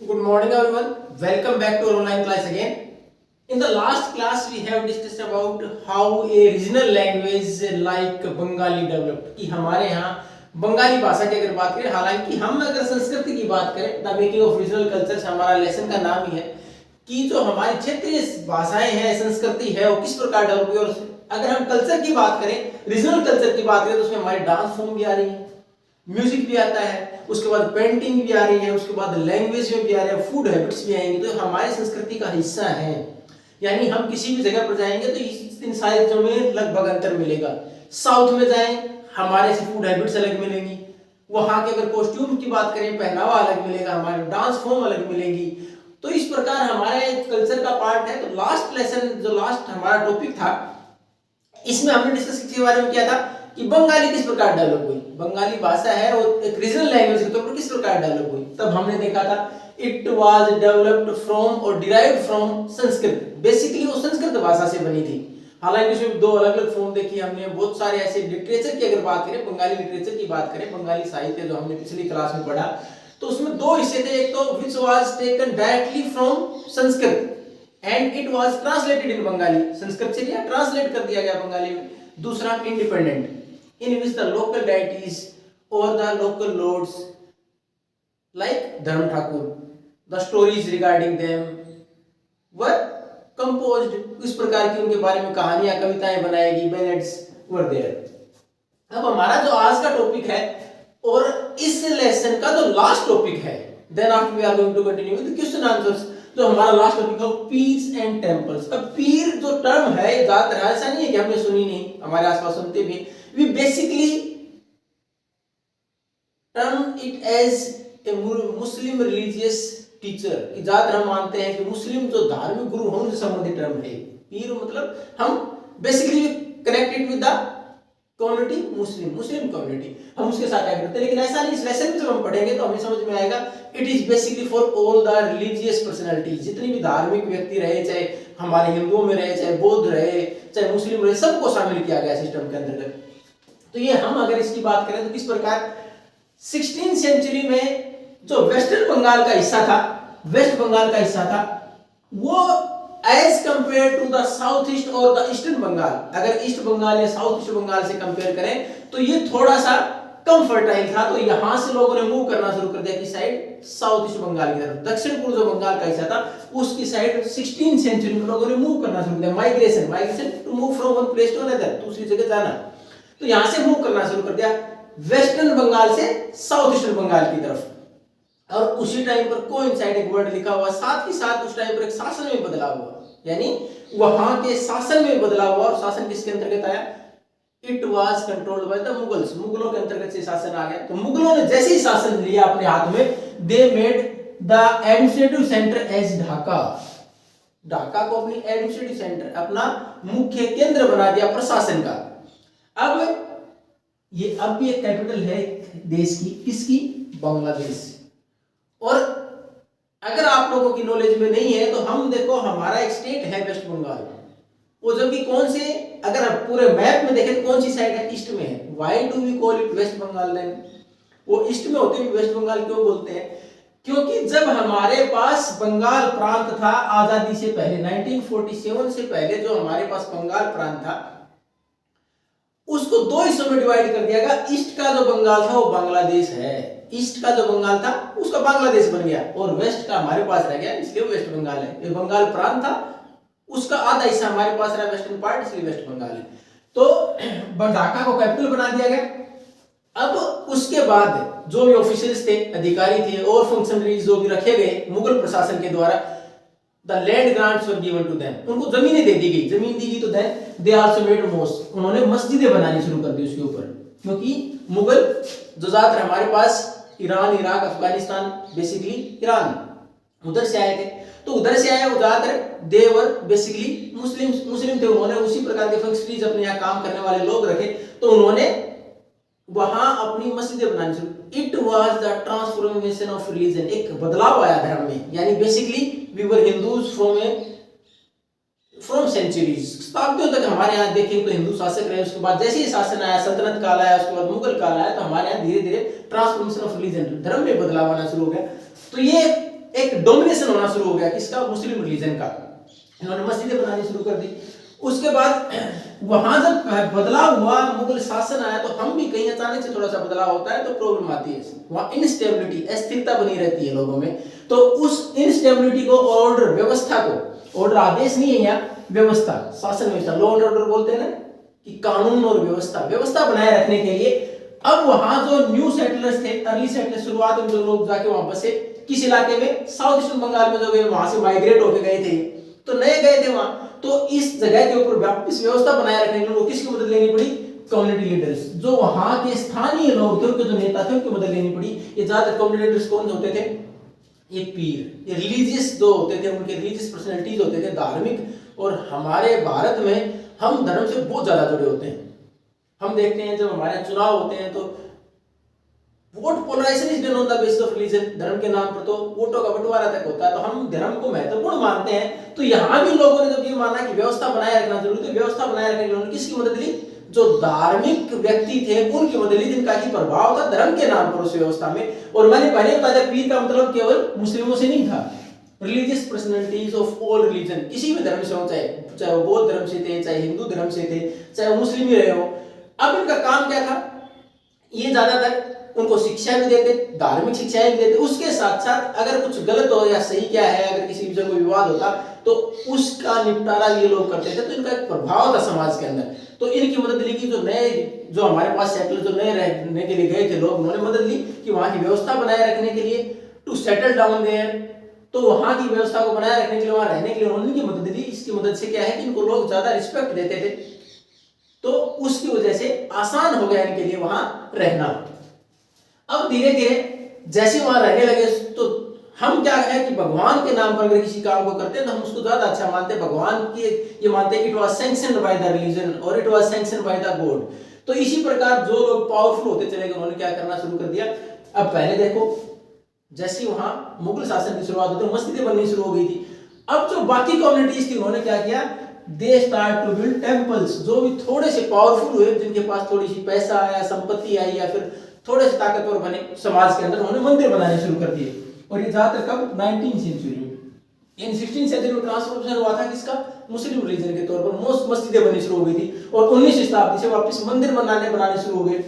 Good morning everyone. Welcome back to our online class again. In the last class we have discussed about how a regional language like Bengali developed. कि हमारे यहाँ बंगाली भाषा की अगर बात करें, हालांकि हम अगर संस्कृति की बात करें, the making of regional cultures हमारा लेसन का नाम ही है कि जो हमारी क्षेत्रीय भाषाएं हैं, संस्कृति है, वो किस प्रकार डेवलप हुई। और अगर हम कल्चर की बात करें, रीजनल कल्चर की बात करें, तो उसमें हमारी डांस फॉर्म भी आ रही है, म्यूजिक भी आता है, उसके बाद पेंटिंग भी आ रही है, उसके बाद लैंग्वेज में भी आ रही है, फूड हैबिट्स भी आएंगी, तो हमारी संस्कृति का हिस्सा है। यानी हम किसी भी जगह पर जाएंगे तो इन सारी चीजों में लगभग अंतर मिलेगा। साउथ में जाएं, हमारे से फूड हैबिट्स अलग मिलेंगी, वहां के अगर कॉस्ट्यूम की बात करें, पहनावा अलग मिलेगा, हमारे डांस फॉर्म अलग मिलेगी। तो इस प्रकार हमारे कल्चर का पार्ट है। तो लास्ट लेसन जो लास्ट हमारा टॉपिक था, इसमें हमने डिस्कस इसके बारे में किया था कि बंगाली किस प्रकार डेवलप हुई, बंगाली भाषा है और एक रीजनल लैंग्वेज के तौर पर किस प्रकार डेवलप हुई। तब हमने देखा था इट वाज डेवलप्ड फ्रॉम और डिराइव्ड फ्रॉम संस्कृत। बेसिकली वो संस्कृत भाषा से बनी थी। हालांकि उसमें दो अलग अलग फॉर्म देखी हमने। बहुत सारे ऐसे लिटरेचर की अगर बात करें, बंगाली लिटरेचर की बात करें, बंगाली साहित्य जो हमने पिछली क्लास में पढ़ा, तो उसमें दो हिस्से थे। एक तो which was taken directly from Sanskrit and it was translated in Bengali, Sanskrit से लिया ट्रांसलेट कर दिया गया बंगाली में। दूसरा independent, in which the local deities or the local lords like Dharm Thakur, the stories regarding them were composed। इस प्रकार की उनके बारे में कहानियां, कविताएं बनाएगी, बैलेट्स were there। अब हमारा जो आज का टॉपिक है और इस लेसन का जो लास्ट टॉपिक है, then after we are going to continue with the question answers। जो हमारा लास्ट टॉपिक है पीर्स एंड टेम्पल्स। अब पीर जो टर्म है, ज्यादातर ऐसा नहीं है कि हमने सुनी नहीं, हमारे आसपास सुनते भी। We basically term it as a Muslim religious teacher। कि ज्यादातर हम मानते हैं कि मुस्लिम जो धार्मिक गुरु होने से संबंधित टर्म है पीर। मतलब हम basically connected with the community, Muslim community, हम उसके साथ टैग करते हैं। लेकिन ऐसा नहीं, इस लेसन में जब हम पढ़ेंगे तो हमें समझ में आएगा it is basically for all the religious personalities. जितनी भी धार्मिक व्यक्ति रहे, चाहे हमारे हिंदुओं में रहे, चाहे बौद्ध रहे, चाहे मुस्लिम रहे, सबको शामिल किया गया सिस्टम के अंतर्गत। तो ये हम अगर इसकी बात करें तो किस प्रकार 16वीं सेंचुरी में जो वेस्टर्न बंगाल का हिस्सा था, वेस्ट बंगाल का हिस्सा था, वो as compare to the south east और द ईस्टर्न बंगाल, अगर ईस्ट बंगाल या साउथ ईस्ट बंगाल से कंपेयर करें तो ये थोड़ा सा कम फर्टाइल था। तो यहां से लोगों ने मूव करना शुरू कर दिया कि साइड साउथ ईस्ट बंगाल की तरफ, दक्षिण पूर्व जो बंगाल का हिस्सा था उसकी साइड 16वीं सेंचुरी में लोगों ने मूव करना शुरू कर दिया। Migration to move from one place to another, दूसरी जगह जाना। तो यहां से मूव करना शुरू कर दिया वेस्टर्न बंगाल से साउथ ईस्टर्न बंगाल की तरफ। और उसी टाइम पर कोइंसाइड एक वर्ड लिखा हुआ, साथ ही साथ उस टाइम पर एक शासन में बदलाव हुआ, यानी वहां के शासन में बदलाव हुआ। और शासन किसके अंतर्गत आया? It was controlled by the Mughals, मुगलों के अंतर्गत से शासन आ गया। तो मुगलों ने जैसे ही शासन लिया अपने हाथ में, they made the administrative centre as Dhaka. Dhaka को अपनी एडमिनिस्ट्रेटिव सेंटर, अपना मुख्य केंद्र बना दिया प्रशासन का। अब भी एक कैपिटल है देश की, किसकी? बांग्लादेश। और अगर आप लोगों की नॉलेज में नहीं है तो हम देखो, हमारा एक स्टेट है वेस्ट बंगाल, वो जब कि कौन से, अगर आप पूरे मैप में देखें तो कौन सी साइड है? ईस्ट में है। Why do we call it west Bengal then? वो ईस्ट में होते हुए वेस्ट बंगाल क्यों बोलते हैं? क्योंकि जब हमारे पास बंगाल प्रांत था आजादी से पहले, 1947 से पहले जो हमारे पास बंगाल प्रांत था, उसको दो हिस्सों में डिवाइड कर दिया गया। ईस्ट का जो बंगाल था वो बांग्लादेश है, ईस्ट का जो बंगाल था उसका बांग्लादेश बन गया, और वेस्ट का हमारे पास रह गया, इसलिए वेस्ट बंगाल है। ये बंगाल प्रांत था, उसका आधा हिस्सा हमारे पास रहा वेस्टर्न पार्ट, इसलिए वेस्ट बंगाल है। तो ढाका को कैपिटल बना दिया गया। अब उसके बाद जो भी ऑफिशियल्स थे, अधिकारी थे और फंक्शनरीज जो भी रखे गए मुगल प्रशासन के द्वारा, The land grants were given to them, उनको जमीनें दे दी गई। जमीन दी गई तो then they also made mosques, उन्होंने मस्जिदें बनानी शुरू कर दी उसके ऊपर। क्योंकि मुगल जो ज्यादातर हमारे पास ईरान, इराक, अफगानिस्तान, बेसिकली ईरान, उधर से आए थे। तो उधर से आए वो ज्यादातर देवर बेसिकली मुस्लिम थे। उन्होंने उसी प्रकार के फंक्शनरीज अपने यहाँ काम करने वाले लोग रखे, तो उन्होंने वहां अपनी मस्जिदें बनानी शुरू। It was the transformation of religion, एक बदलाव आया धर्म में। यानी basically we were Hindus from centuries, शताब्दियों तक हमारे यहाँ देखें तो हिंदू शासक रहे। उसके बाद जैसे ही शासन आया, सल्तनत काल आया, उसके बाद मुगल काल आया, तो हमारे यहाँ धीरे धीरे ट्रांसफॉर्मेशन ऑफ रिलीजन, धर्म में बदलाव आना शुरू हो गया। तो ये एक डोमिनेशन होना शुरू हो गया किसका, मुस्लिम रिलीजन का। इन्होंने मस्जिदें बनानी शुरू कर दी। उसके बाद वहां जब बदलाव हुआ, मुगल शासन आया, तो हम भी कहीं अचानक से थोड़ा सा बदलाव होता है तो प्रॉब्लम आती है। वहां इनस्टेबिलिटी, अस्थिरता बनी रहती है लोगों में। तो उस इनस्टेबिलिटी को, ऑर्डर, व्यवस्था को, ऑर्डर आदेश नहीं है यहाँ, व्यवस्था, शासन व्यवस्था, लॉ एंड ऑर्डर बोलते हैं ना, कि कानून और व्यवस्था, व्यवस्था बनाए रखने के लिए अब वहां जो न्यू सेटलर्स थे, अर्ली सेटलर्स, शुरुआत में जो लोग जाके वहां बसे, किस इलाके में, साउथ ईस्टर्न बंगाल में जो गए, वहां से माइग्रेट होके गए थे, तो नए गए थे वहां। तो इस जगह के ऊपर इस व्यवस्था बनाए रखने के लिए किसकी मदद लेनी पड़ी, कम्युनिटी लीडर्स, जो वहां के स्थानीय लोग थे, उनके जो नेता थे, उनकी मदद लेनी पड़ी। ये ज्यादातर कम्युनिटी लीडर्स कौन होते थे, ये पीर, ये रिलीजियस जो होते थे, उनके रिलीजियस पर्सनैलिटीज होते थे, धार्मिक। और हमारे भारत में हम धर्म से बहुत ज्यादा जुड़े होते हैं। हम देखते हैं जब हमारे चुनाव होते हैं तो vote polarisation is done on the basis of religion, धर्म के नाम पर तो वोटों का बंटवारा तक होता है। तो हम धर्म को महत्वपूर्ण मानते हैं। तो यहाँ भी लोगों ने जब ये माना कि व्यवस्था बनाए रखना जरूरी, तो व्यवस्था बनाए रखने के लिए उन्होंने किसकी मदद ली, जो धार्मिक व्यक्ति थे उनकी मदद ली, जिनका ही प्रभाव था धर्म के नाम पर उस व्यवस्था में। और मैंने पहले बताया पीर का मतलब केवल मुस्लिमों से नहीं था, religious personalities of all religion, किसी भी धर्म से हो, चाहे वो बौद्ध धर्म से थे, चाहे हिंदू धर्म से थे, चाहे वो मुस्लिम ही रहे हो। अब इनका काम क्या था, ये ज्यादातर उनको शिक्षा भी देते, धार्मिक शिक्षाएं भी देते, उसके साथ साथ अगर कुछ गलत हो या सही क्या है, अगर किसी विषय कोई विवाद होता तो उसका निपटारा ये लोग करते थे। तो इनका एक प्रभाव था समाज के अंदर। तो इनकी मदद ली कि जो हमारे पास सेटल, जो नए रहने के लिए गए थे लोग, उन्होंने मदद ली कि वहां की व्यवस्था बनाए रखने के लिए, टू सेटल डाउन देयर, तो वहां की व्यवस्था को बनाए रखने के लिए, वहां रहने के लिए उन्होंने मदद दी। इसकी मदद से क्या है कि इनको लोग ज्यादा रिस्पेक्ट देते थे, तो उसकी वजह से आसान हो गया इनके लिए वहां रहना। अब धीरे धीरे जैसे वहां रहने लगे तो हम क्या है कि भगवान के नाम पर अगर किसी काम को करते हैं तो हम उसको ज्यादा अच्छा मानते हैं, भगवान की ये मानते हैं कि it was sanctioned by the religion और it was sanctioned by the god. तो इसी प्रकार जो लोग पावरफुल होते चले गए, उन्होंने क्या करना शुरू कर दिया। अब पहले देखो जैसे वहां मुगल शासन की शुरुआत होती है, मस्जिदें बननी शुरू हो गई थी। अब जो बाकी कम्युनिटीज थी उन्होंने क्या किया, they start to build temples. जो भी थोड़े से पावरफुल हुए, जिनके पास थोड़ी सी पैसा आया, संपत्ति आई, या फिर थोड़े से ताकतवर बने समाज के अंदर, उन्होंने मंदिर बनाने शुरू कर दिए। और ये ज्यादातर कब, 19वीं सेंचुरी में। इन 16वीं सेंचुरी में ट्रांसफॉर्मेशन हुआ था किसका, मुस्लिम रिलीजन के तौर पर मोस्ट मस्जिदें बननी शुरू हो गई थी। और 19वीं शताब्दी से वापस मंदिर बनाने शुरू हो गए।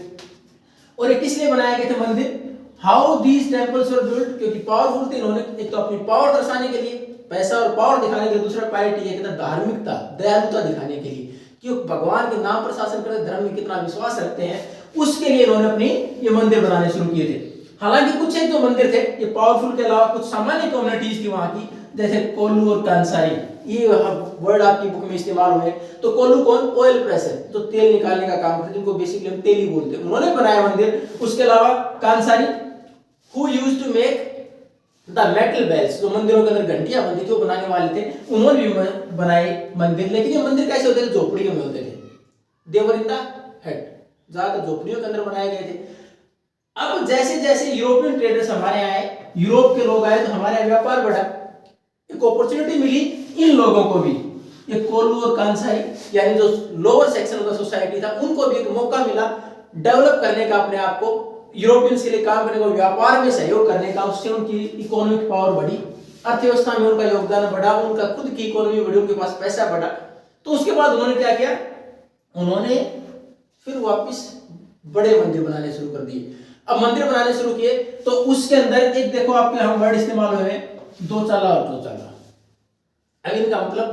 और ये किस लिए बनाए गए थे मंदिर, how these temples were built, क्योंकि पावरफुल थे, इन्होंने एक तो अपनी पावर दर्शाने के लिए, पैसा और पावर दिखाने के लिए, दूसरा पायरिटी है कि धार्मिकता, दयालुता दिखाने के लिए कि भगवान के नाम पर शासन करते, धर्म में कितना विश्वास रखते हैं, उसके लिए इन्होंने अपनी ये मंदिर बनाने शुरू किए थे। हालांकि कुछ एक जो मंदिर थे ये पावरफुल के अलावा कुछ सामान्य कम्युनिटीज थी वहां की, जैसे कोल्लू और कांसारी, ये वर्ड आपकी बुक में इस्तेमाल हुए। तो कोल्लू कौन, ऑयल प्रेस है, जो तेल निकालने का काम करते, जिनको बेसिकली हम तेली बोलते हैं, उन्होंने बनाया मंदिर। उसके अलावा Kansari who used to make the metal bells, जो मंदिरों के अंदर घंटियां बनती थी वो बनाने वाले थे, उन्होंने भी बनाए मंदिर। लेकिन ये मंदिर कैसे होते थे, झोपड़ियों में होते थे, देवर इन द हट, ज्यादातर झोपड़ियों के अंदर बनाए गए थे। अब जैसे जैसे यूरोपियन ट्रेडर्स हमारे आए, यूरोप के लोग आए, तो हमारे यहाँ व्यापार बढ़ा, एक अपॉर्चुनिटी मिली इन लोगों को भी, ये कोल्लू और कांसारी यानी जो lower section of the society था, उनको भी एक मौका मिला डेवलप करने का, अपने आप को यूरोपियंस के लिए काम करने का, व्यापार में सहयोग करने का। उससे उनकी इकोनॉमिक पावर बढ़ी, अर्थव्यवस्था में उनका योगदान बढ़ा, उनका खुद की इकोनॉमी बढ़ी, उनके पास पैसा बढ़ा। तो उसके बाद उन्होंने क्या किया, उन्होंने फिर वापस बड़े मंदिर बनाने शुरू कर दिए। अब मंदिर बनाने शुरू किए तो उसके अंदर एक देखो आपके यहाँ वर्ड इस्तेमाल हुए, दो चाला और दो चाला। अब इनका मतलब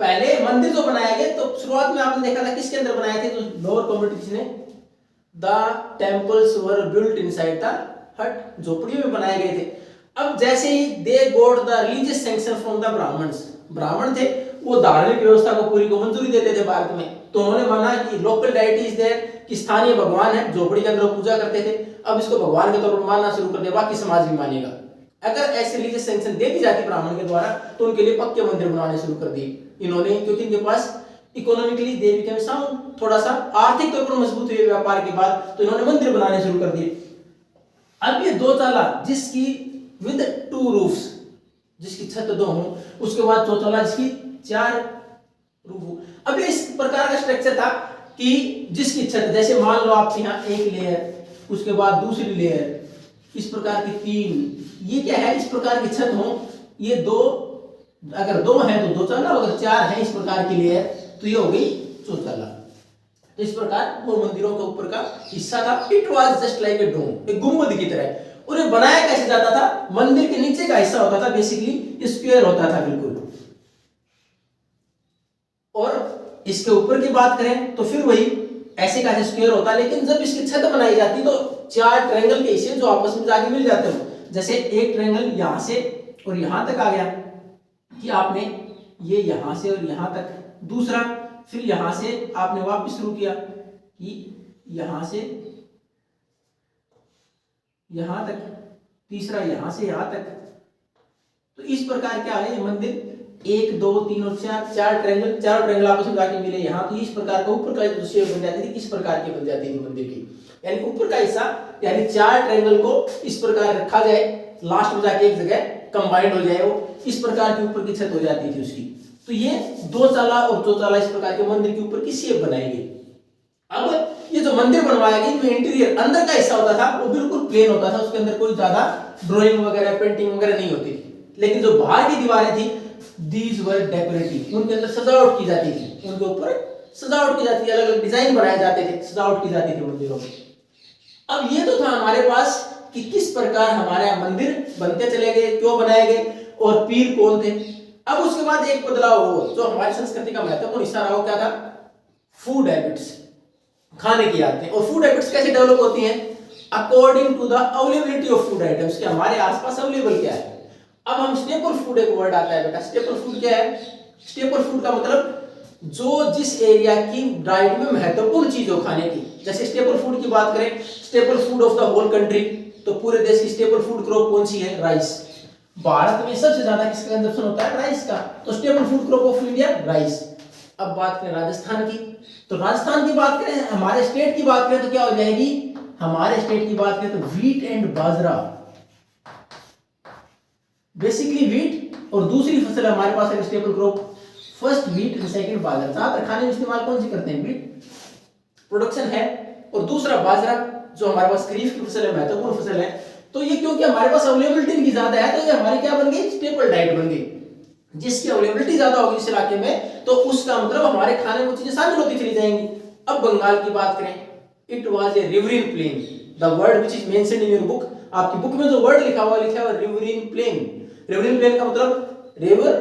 पहले मंदिर जो बनाए गए तो शुरुआत में आपने देखा था किसके अंदर बनाए थे, तो लोअर कम्युनिटीज ने, the temples were built inside the hut, झोपड़ियों में बनाए गए थे। अब जैसे ही they got the religious sanction from the Brahmins, Brahmin थे वो धार्मिक व्यवस्था को पूरी को मंजूरी देते थे भारत में, तो उन्होंने माना कि लोकल डाइटी इज देयर, कि स्थानीय भगवान है, झोपड़ी के अंदर पूजा करते थे, अब इसको भगवान के तौर पर मानना शुरू कर दिया, बाकी समाज भी मानेगा। अगर ऐसे रिलीजियस सैंक्शन दे दी जाती ब्राह्मण के द्वारा तो उनके लिए पक्के मंदिर बनाने शुरू कर दिए इन्होंने, क्योंकि इनके पास इकोनॉमिकली दे बिकेम साउंड, थोड़ा सा आर्थिक तौर पर मजबूत हुए व्यापार के बाद, तो इन्होंने मंदिर बनाने शुरू कर दिए। अब ये दो चाला जिसकी विद टू रूफ्स, जिसकी छत दो हो, उसके बाद चौचाला जिसकी चार रूफ हो। अब इस प्रकार का स्ट्रक्चर था कि जिसकी छत, जैसे मान लो आपके यहाँ एक लेयर, उसके बाद दूसरी लेयर, इस प्रकार की 3, ये क्या है, इस प्रकार की छत हो, ये 2, अगर 2 है तो 2 चौला, अगर 4 है इस प्रकार की लेयर तो ये हो गई चौतला। तो इस प्रकार वो मंदिरों के ऊपर का हिस्सा था। It was just like a dome, एक गुंबद की तरह। और ये बनाया कैसे जाता था, मंदिर के नीचे का हिस्सा होता था बेसिकली स्क्वायर होता था बिल्कुल, और इसके ऊपर की बात करें तो फिर वही ऐसे का स्क्वायर होता। लेकिन जब इसकी छत बनाई जाती तो 4 ट्रायंगल के हिस्से जो आपस में जाके मिल जाते हो, जैसे एक ट्रायंगल यहां से और यहां तक आ गया कि आपने ये यहां से और यहां तक, दूसरा फिर यहां से आपने वापस शुरू किया कि यहां से यहां तक, तीसरा यहां से यहां तक। तो इस प्रकार क्या है ये मंदिर 1 2 3 और 4 ट्रायंगल, चारों ट्रायंगल आपस में जाके मिले यहाँ, तो इस प्रकार का ऊपर का जो शेप बन जाती थी, इस प्रकार की बन जाती थी मंदिर की। यानी ऊपर का हिस्सा, यानी 4 ट्रायंगल को इस प्रकार रखा जाए, लास्ट में जाके एक जगह कंबाइंड हो जाए, वो इस प्रकार की ऊपर की छत हो जाती थी उसकी। तो ये 2 चाला और 2 चाला इस प्रकार के मंदिर के ऊपर की शेप बनाई गई। अब ये जो मंदिर बनवाया गया, इनमें इंटीरियर अंदर का हिस्सा होता था वो बिल्कुल प्लेन होता था, उसके अंदर कोई ज्यादा ड्राइंग वगैरह पेंटिंग वगैरह नहीं होती थी। लेकिन जो बाहर की दीवारें थी, दीज वर डेकोरेटिव, उनके अंदर सजावट की जाती थी, उनके ऊपर सजावट की जाती थी, अलग अलग डिजाइन बनाए जाते थे, सजावट की जाती थी मंदिरों में। अब ये तो था हमारे पास कि किस प्रकार हमारे मंदिर बनते चले गए, क्यों बनाए गए और पीर कौन थे। अब उसके बाद एक बदलाव हो जो हमारी संस्कृति का महत्वपूर्ण हिस्सा रहा, क्या था, फूड हैबिट्स, खाने की आदतें। और फूड हैबिट्स कैसे डेवलप होती हैं, according to the availability of food items, कि हमारे आसपास अवेलेबल क्या है। अब हम स्टेपल फूड, एक वर्ड आता है बेटा, स्टेपल फूड क्या है, स्टेपल फूड का मतलब जो जिस एरिया की डाइट में महत्वपूर्ण चीज हो खाने की। जैसे स्टेपल फूड की बात करें, staple food of the whole country, तो पूरे देश की स्टेपल फूड क्रॉप कौन सी है, राइस। भारत में सबसे ज्यादा किसका कंजप्शन होता है, राइस का, तो staple food crop of India rice. अब बात करें राजस्थान की, तो राजस्थान की बात करें, हमारे स्टेट की बात करें तो क्या हो जाएगी, हमारे स्टेट की बात करें तो wheat and bajra, basically wheat, और दूसरी फसल हमारे पास है staple crop, first wheat, second bajra. ज्यादातर खाने में इस्तेमाल कौन सी करते हैं, व्हीट प्रोडक्शन है, और दूसरा बाजरा जो हमारे पास खरीफ की फसल है, महत्वपूर्ण फसल है। तो ये क्योंकि हमारे पास अवेलेबिलिटी इनकी ज्यादा है, तो ये हमारी क्या बन गई, स्टेपल डाइट बन गई। जिसकी अवेलेबिलिटी ज्यादा होगी इस इलाके में, तो उसका मतलब हमारे खाने में चीजें शामिल होती चली जाएंगी। अब बंगाल की बात करें, it was a riverine plain, the word which is mentioned in your book, आपकी बुक में जो वर्ड लिखा हुआ रिवरिन प्लेन। रिवरिन प्लेन का मतलब रिवर,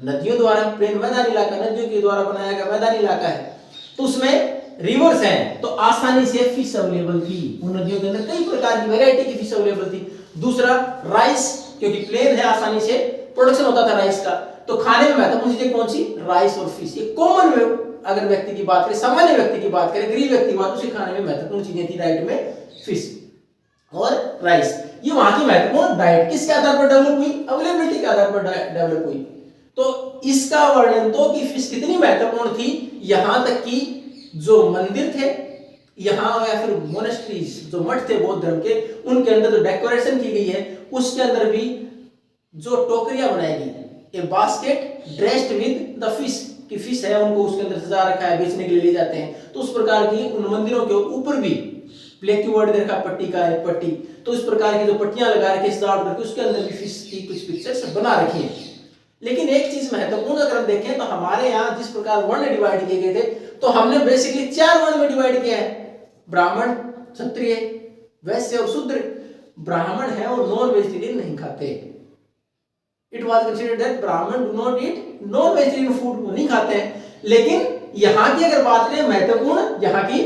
नदियों द्वारा, प्लेन मैदानी इलाका, नदियों के द्वारा बनाया गया मैदानी इलाका है, तो उसमें रिवर्स हैं, तो आसानी से फिश अवेलेबल थी, उन नदियों के अंदर कई प्रकार की वैरायटी की फिश अवेलेबल थी। दूसरा राइस, क्योंकि प्लेन है, आसानी से प्रोडक्शन होता था राइस का, तो खाने में महत्वपूर्ण चीजें कौन सी, राइस और फिश। ये कॉमन में अगर व्यक्ति की बात करें, सामान्य व्यक्ति की बात करें, गरीब व्यक्ति की बात, उसके खाने में महत्वपूर्ण चीजें थी डाइट में, फिश और राइस। ये वहां की महत्वपूर्ण डाइट किसके आधार पर डेवलप हुई, अवेलेबिलिटी के आधार पर डेवलप हुई। तो इसका वर्णन तो कि फिश कितनी महत्वपूर्ण थी, यहां तक कि जो मंदिर थे यहाँ, या फिर मोनेस्ट्रीज जो मठ थे बौद्ध धर्म के, उनके अंदर जो डेकोरेशन की गई है उसके अंदर भी जो टोकरियां बनाई गई, ए basket dressed with the fish, की फिश है उनको उसके अंदर सजा रखा है, बेचने के लिए ले जाते हैं। तो उस प्रकार की उन मंदिरों के ऊपर भी ब्लैक की वर्ड देखा, पट्टी का है पट्टी, तो इस प्रकार की जो पट्टियां लगा रखी सजावट करके, उसके अंदर भी फिश की कुछ पिक्चर्स बना रखी है। लेकिन एक चीज महत्वपूर्ण अगर हम देखें तो हमारे यहाँ जिस प्रकार वर्ण डिवाइड किए गए थे, तो हमने बेसिकली 4 वर्ण में डिवाइड किया है, ब्राह्मण, क्षत्रिय, वैश्य और शूद्र। ब्राह्मण है और नॉन वेजिटेरियन नहीं खाते। इट वाज कंसीडर्ड दैट ब्राह्मण do not eat non vegetarian food, वो नहीं खाते हैं। लेकिन यहाँ की अगर बात करें महत्वपूर्ण, यहाँ की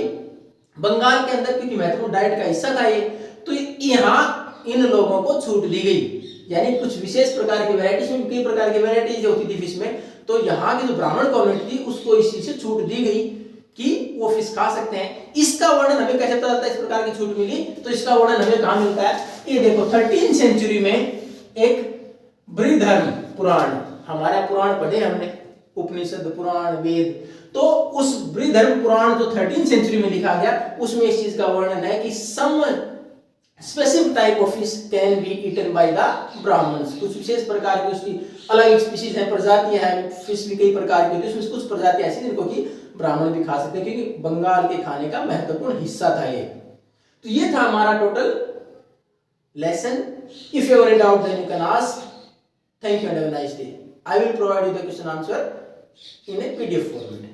बंगाल के अंदर क्योंकि महत्वपूर्ण डाइट का हिस्सा था ये, तो यहाँ इन लोगों को छूट दी गई, यानी कुछ विशेष प्रकार की वैरायटीज में, कई प्रकार की वैरायटीज होती थी फिश में, तो यहाँ की जो ब्राह्मण कम्युनिटी थी उसको इस चीज से छूट दी गई कि वो फिश खा सकते हैं। इसका वर्णन हमें कैसे पता चलता है इस प्रकार की छूट मिली, तो इसका वर्णन हमें कहाँ मिलता है, ये देखो 13वीं सेंचुरी में एक बृहधर्म पुराण, हमारा पुराण पढ़े हमने, उपनिषद, पुराण, वेद, तो उस बृहधर्म पुराण जो 13वीं सेंचुरी में लिखा गया, उसमें इस चीज का वर्णन है कि some specific type of fish can be eaten by the Brahmins, कुछ विशेष प्रकार की उसकी अलग स्पीशीज है, प्रजातियां हैं, फिश भी कई प्रकार की होती है, उसमें कुछ प्रजातियां ऐसी जिनको कि ब्राह्मण भी खा सकते हैं, क्योंकि बंगाल के खाने का महत्वपूर्ण हिस्सा था ये। तो ये था हमारा total lesson. If you have any doubt, then you can ask. Thank you and have a nice day. I will provide you the question answer in a PDF format.